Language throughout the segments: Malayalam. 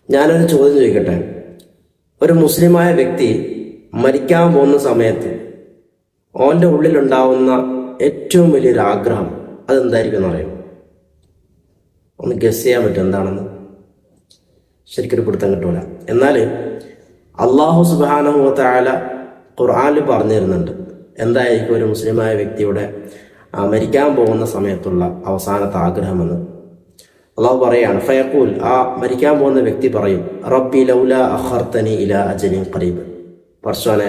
ഞാനൊരു ചോദ്യം ചോദിക്കട്ടെ. ഒരു മുസ്ലിമായ വ്യക്തി മരിക്കാൻ പോകുന്ന സമയത്ത് അവൻ്റെ ഉള്ളിലുണ്ടാവുന്ന ഏറ്റവും വലിയൊരു ആഗ്രഹം അതെന്തായിരിക്കും എന്ന് അറിയാം? ഒന്ന് ഗസ് ചെയ്യാൻ പറ്റും എന്താണെന്ന്? ശരിക്കൊരു പിടുത്തം കിട്ടൂല. എന്നാൽ അള്ളാഹു സുബ്ഹാനഹു വ തആല ഖുർആനിൽ പറഞ്ഞു തരുന്നുണ്ട് എന്തായിരിക്കും ഒരു മുസ്ലിമായ വ്യക്തിയുടെ മരിക്കാൻ പോകുന്ന സമയത്തുള്ള അവസാനത്തെ ആഗ്രഹമെന്ന്. അള്ളാഹു പറയാണ്, ഫയഖൂൽ, ആ മരിക്കാൻ പോകുന്ന വ്യക്തി പറയും, റബ്ബി ലൗലാ അഖർതനി ഇലാ അജലിൻ ഖരീബ്, പർശോനെ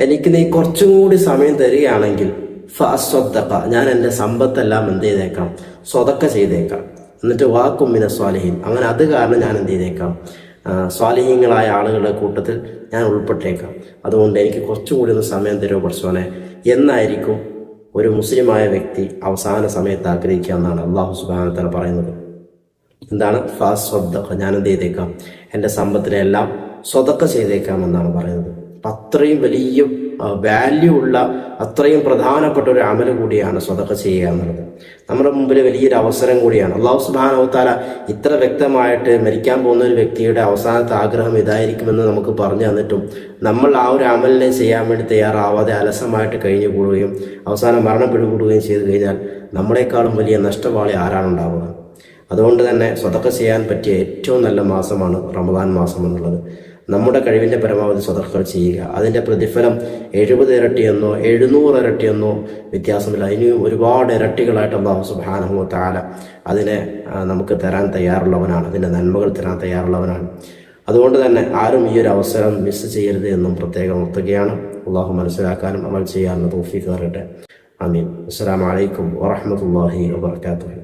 എനിക്ക് നീ കുറച്ചും കൂടി സമയം തരികയാണെങ്കിൽ ഫഅസ്വദ്ദഖ, ഞാൻ എൻ്റെ സമ്പത്തെല്ലാം എന്ത് ചെയ്തേക്കാം, സ്വതക്ക ചെയ്തേക്കാം, എന്നിട്ട് വാക്കും മിന സ്വാലിഹീൻ, അങ്ങനെ അത് കാരണം ഞാൻ എന്ത് ചെയ്തേക്കാം, സ്വാലിഹീങ്ങളായ ആളുകളുടെ കൂട്ടത്തിൽ ഞാൻ ഉൾപ്പെട്ടേക്കാം. അതുകൊണ്ട് എനിക്ക് കുറച്ചും കൂടി ഒന്ന് സമയം തരുമോ പർശോനെ എന്നായിരിക്കും ഒരു മുസ്ലിമായ വ്യക്തി അവസാന സമയത്ത് ആഗ്രഹിക്കുക എന്നാണ് അള്ളാഹു സുബ്ഹാനഹു വ തആല പറയുന്നത്. എന്താണ്? ഫഅസ്വദ്ദഖ, ഞാൻ എന്ത് ചെയ്തേക്കാം, എൻ്റെ സമ്പത്തിനെല്ലാം സ്വതക്ക ചെയ്തേക്കാം എന്നാണ് പറയുന്നത്. അത്രയും വലിയ വാല്യൂ ഉള്ള, അത്രയും പ്രധാനപ്പെട്ട ഒരു അമല് കൂടിയാണ് സ്വതക്ക ചെയ്യുക എന്നുള്ളത്. നമ്മുടെ മുമ്പിൽ വലിയൊരു അവസരം കൂടിയാണ്. അല്ലാഹു സുബ്ഹാനഹു വ തആല ഇത്ര വ്യക്തമായിട്ട് മരിക്കാൻ പോകുന്ന ഒരു വ്യക്തിയുടെ അവസാനത്തെ ആഗ്രഹം ഇതായിരിക്കുമെന്ന് നമുക്ക് പറഞ്ഞു തന്നിട്ടും നമ്മൾ ആ ഒരു അമലിനെ ചെയ്യാൻ വേണ്ടി തയ്യാറാവാതെ അലസമായിട്ട് കഴിഞ്ഞു കൂടുകയും അവസാനം മരണപ്പെടുകയും ചെയ്തു കഴിഞ്ഞാൽ നമ്മളെക്കാളും വലിയ നഷ്ടപാളി ആരാണുണ്ടാവുക? അതുകൊണ്ട് തന്നെ സ്വതക്ക ചെയ്യാൻ പറ്റിയ ഏറ്റവും നല്ല മാസമാണ് റമദാൻ മാസം എന്നുള്ളത്. നമ്മുടെ കഴിവിൻ്റെ പരമാവധി സ്വതക്കകൾ ചെയ്യുക. അതിൻ്റെ പ്രതിഫലം 70 ഇരട്ടിയെന്നോ 700 ഇരട്ടിയെന്നോ വ്യത്യാസമില്ല. ഇനിയും ഒരുപാട് ഇരട്ടികളായിട്ട് അല്ലാഹു സുബ്ഹാനഹു വ തആല അതിനെ നമുക്ക് തരാൻ തയ്യാറുള്ളവനാണ്, അതിൻ്റെ നന്മകൾ തരാൻ തയ്യാറുള്ളവനാണ്. അതുകൊണ്ട് തന്നെ ആരും ഈ ഒരു അവസരം മിസ് ചെയ്യരുത് എന്നും പ്രത്യേകം ഓർത്തുകയാണ്. അള്ളാഹു മനസ്സിലാക്കാനും അമൽ ചെയ്യാനും തൗഫീഖ് തരട്ടെ. ആമീൻ. അസ്സലാമു അലൈക്കും വറഹ്മത്തുള്ളാഹി വബറകാതുഹു.